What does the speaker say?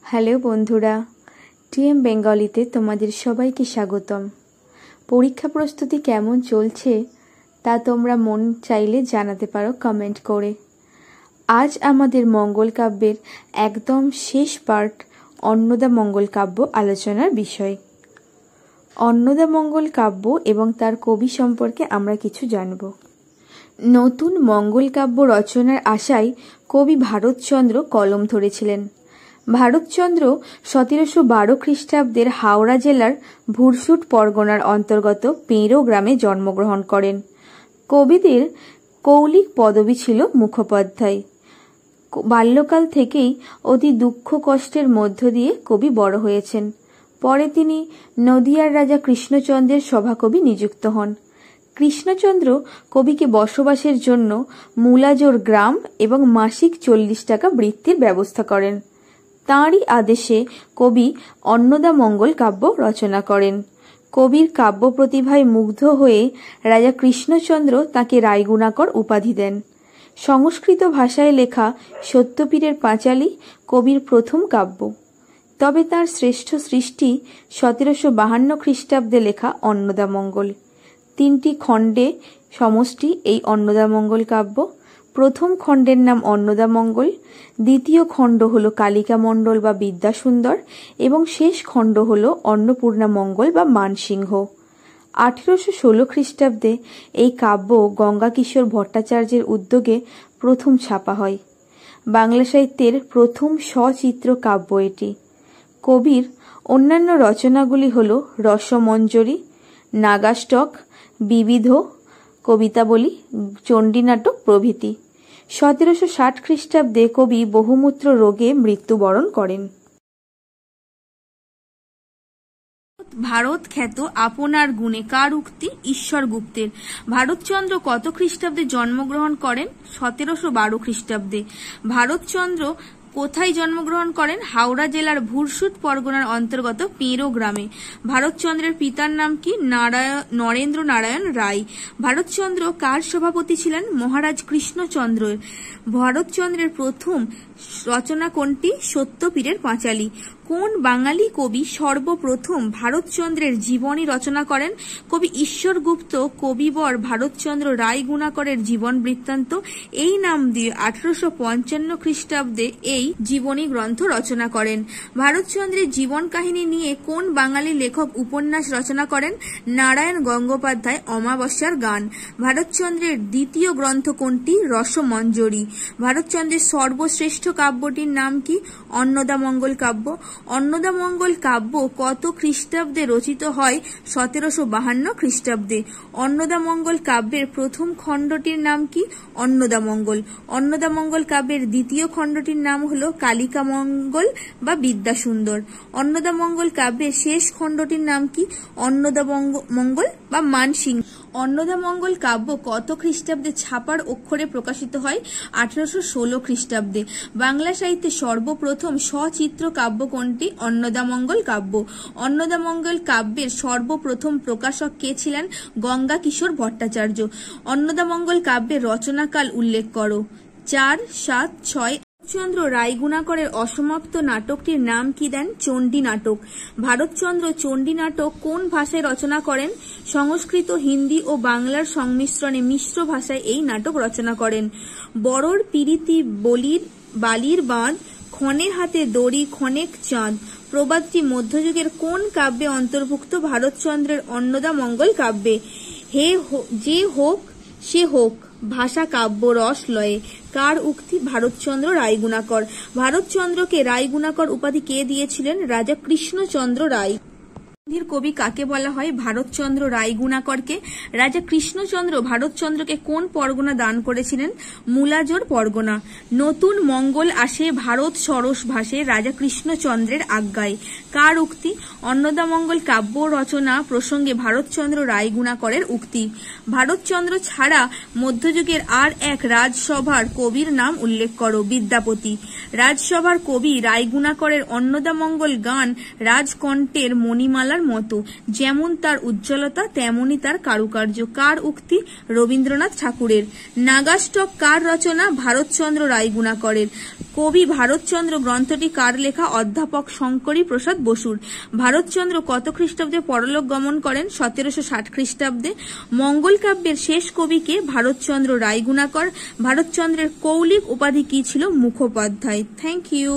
Hello বন্ধুরা, TM বেঙ্গলিতে তোমাদের সবাইকে স্বাগতম। পরীক্ষা প্রস্তুতি কেমন চলছে তা তোমরা মন চাইলে জানাতে পারো কমেন্ট করে। আজ আমাদের মঙ্গল কাব্যের একদম শেষ পার্ট অন্নদা মঙ্গল কাব্য আলোচনার বিষয়। অন্নদা মঙ্গল কাব্য এবং তার কবি সম্পর্কে আমরা কিছু জানব। নতুন মঙ্গল কাব্য রচনার আশায় কবি ভারতচন্দ্র কলম ধরেছিলেন। ভারতচন্দ্র 1712 খ্রিস্টাব্দের হাওড়া জেলার ভুরসুট পরগনার অন্তর্গত পেঁড়ো গ্রামে জন্মগ্রহণ করেন। কবিদের কৌলিক পদবী ছিল মুখোপাধ্যায়। বাল্যকাল থেকেই অতি দুঃখ কষ্টের মধ্য দিয়ে কবি বড় হয়েছেন। পরে তিনি নদিয়ার রাজা কৃষ্ণচন্দ্রের সভাকবি নিযুক্ত হন। কৃষ্ণচন্দ্র কবিকে বসবাসের জন্য মূলাজোর গ্রাম এবং মাসিক 40 টাকা বৃত্তির ব্যবস্থা করেন। তাঁরই আদেশে কবি অন্নদা মঙ্গল কাব্য রচনা করেন। কবির কাব্য প্রতিভায় মুগ্ধ হয়ে রাজা কৃষ্ণচন্দ্র তাকে রায়গুণাকর উপাধি দেন। সংস্কৃত ভাষায় লেখা সত্যপীরের পাঁচালী কবির প্রথম কাব্য। তবে তাঁর শ্রেষ্ঠ সৃষ্টি 1752 খ্রিস্টাব্দে লেখা অন্নদা মঙ্গল। 3টি খণ্ডে সমষ্টি এই অন্নদা মঙ্গল কাব্য। প্রথম খণ্ডের নাম অন্নদা মঙ্গল, দ্বিতীয় খণ্ড হল কালিকা মণ্ডল বা বিদ্যাসুন্দর এবং শেষ খণ্ড হল অন্নপূর্ণা মঙ্গল বা মানসিংহ। 1816 খ্রিস্টাব্দে এই কাব্য গঙ্গাকিশোর ভট্টাচার্যের উদ্যোগে প্রথম ছাপা হয়। বাংলা সাহিত্যের প্রথম সচিত্র কাব্য এটি। কবির অন্যান্য রচনাগুলি হল রসমঞ্জরি, নাগাষ্টক, বিবিধ, কবিতাবলী, চণ্ডীনাটক প্রভৃতি। 1760 খ্রিস্টাব্দে কবি বহুমূত্র রোগে মৃত্যুবরণ করেন। ভারত খ্যাত আপনার গুণে কার উক্তি? ঈশ্বর গুপ্তের। ভারতচন্দ্র কত খ্রিস্টাব্দে জন্মগ্রহণ করেন? 1712 খ্রিস্টাব্দে। ভারতচন্দ্র কোথায় জন্মগ্রহণ করেন? হাওড়া জেলার ভুরসুট পরগনার অন্তর্গত পেঁড়ো গ্রামে। ভারতচন্দ্রের পিতার নাম কি? নরেন্দ্র নারায়ণ রায়। ভারতচন্দ্র কার সভাপতি ছিলেন? মহারাজ কৃষ্ণচন্দ্র। ভারতচন্দ্রের প্রথম রচনা কোনটি? সত্যপীরের পাঁচালী। কোন বাঙালি কবি সর্বপ্রথম ভারতচন্দ্রের জীবনী রচনা করেন? কবি ঈশ্বরগুপ্ত কবিবর ভারতচন্দ্র রায়গুণাকরের জীবন বৃত্তান্ত এই নাম দিয়ে 1855 খ্রিস্টাব্দে এই জীবনী গ্রন্থ রচনা করেন। ভারতচন্দ্রের জীবন কাহিনী নিয়ে কোন বাঙালি লেখক উপন্যাস রচনা করেন? নারায়ণ গঙ্গোপাধ্যায় অমাবস্যার গান। ভারতচন্দ্রের দ্বিতীয় গ্রন্থ কোনটি? রসমঞ্জরি। ভারতচন্দ্রের সর্বশ্রেষ্ঠ কাব্যটির নাম কি? অন্নদা মঙ্গল কাব্য। অন্নদা মঙ্গল কাব্য কত খ্রিস্টাব্দে রচিত হয়? 1752 খ্রিস্টাব্দে। অন্নদা মঙ্গল কাব্যের প্রথম খণ্ডটির নাম কি? অন্নদা মঙ্গল। অন্নদা মঙ্গল কাব্যের দ্বিতীয় খণ্ডটির নাম হলো কালিকা মঙ্গল বা বিদ্যাসুন্দর। অন্নদা মঙ্গল কাব্যের শেষ খণ্ডটির নাম কি? অন্নদা মঙ্গল বা মানসিংহ। অন্নদা মঙ্গল কাব্য কত খ্রিস্টাব্দে ছাপার অক্ষরে প্রকাশিত হয়? 1816 খ্রিস্টাব্দে। বাংলা সাহিত্যে সর্বপ্রথম সচিত্র কাব্য কোনটি? অন্নদা মঙ্গল কাব্য। অন্নদা মঙ্গল কাব্যের সর্বপ্রথম প্রকাশক কে ছিলেন? গঙ্গাকিশোর ভট্টাচার্য। অন্নদা মঙ্গল কাব্যের রচনাকাল উল্লেখ করো। 4, 7, 6। ভারতচন্দ্র রায়গুণাকরের অসমাপ্ত নাটকটির নাম কি দেন? চণ্ডী নাটক। ভারতচন্দ্র চণ্ডী নাটক কোন ভাষায় রচনা করেন? সংস্কৃত, হিন্দি ও বাংলার সংমিশ্রণে মিশ্র ভাষায় এই নাটক রচনা করেন। বড়র পিরিতি বালির বাঁধ, ক্ষণে হাতে দড়ি ক্ষণেক চাঁদ প্রবাদটি মধ্যযুগের কোন কাব্যে অন্তর্ভুক্ত? ভারতচন্দ্রের অন্নদা মঙ্গল কাব্যে। যে হোক সে হোক ভাষা কাব্য রস লয়ে কার উক্তি? ভারতচন্দ্র রায়গুণাকর। ভারতচন্দ্রকে রায়গুণাকর উপাধি কে দিয়েছিলেন? রাজা কৃষ্ণচন্দ্র রায়। কবি কাকে বলা হয়? ভারতচন্দ্র রায়গুণাকরকে। রাজা কৃষ্ণচন্দ্র ভারতচন্দ্রকে কোন পরগনা দান করেছিলেন? মূলাজোর পরগনা। নতুন মঙ্গল আসে ভারত সরস ভাসে রাজা কৃষ্ণচন্দ্রের আজ্ঞায় কার উক্তি? অন্নদা মঙ্গল কাব্য রচনা প্রসঙ্গে ভারতচন্দ্র রায়গুণাকরের উক্তি। ভারতচন্দ্র ছাড়া মধ্যযুগের আর এক রাজসভার কবির নাম উল্লেখ করো। বিদ্যাপতি। রাজসভার কবি রায়গুণাকরের অন্নদা মঙ্গল গান রাজকণ্ঠের মণিমালা মতো, যেমন তার উজ্জ্বলতা তেমনি তার কারুকার্য। কার উক্তি? রবীন্দ্রনাথ ঠাকুরের। নাগাষ্টক কার রচনা? ভারতচন্দ্র রায়গুণাকরের। কবি ভারতচন্দ্র গ্রন্থটি কার লেখা? অধ্যাপক শঙ্করী প্রসাদ বসুর। ভারতচন্দ্র কত খ্রিস্টাব্দে পরলোক গমন করেন? 1760 খ্রিস্টাব্দে। মঙ্গল কাব্যের শেষ কবিকে? ভারতচন্দ্র রায়গুণাকর। ভারতচন্দ্রের কৌলিক উপাধি কি ছিল? মুখোপাধ্যায়। Thank you.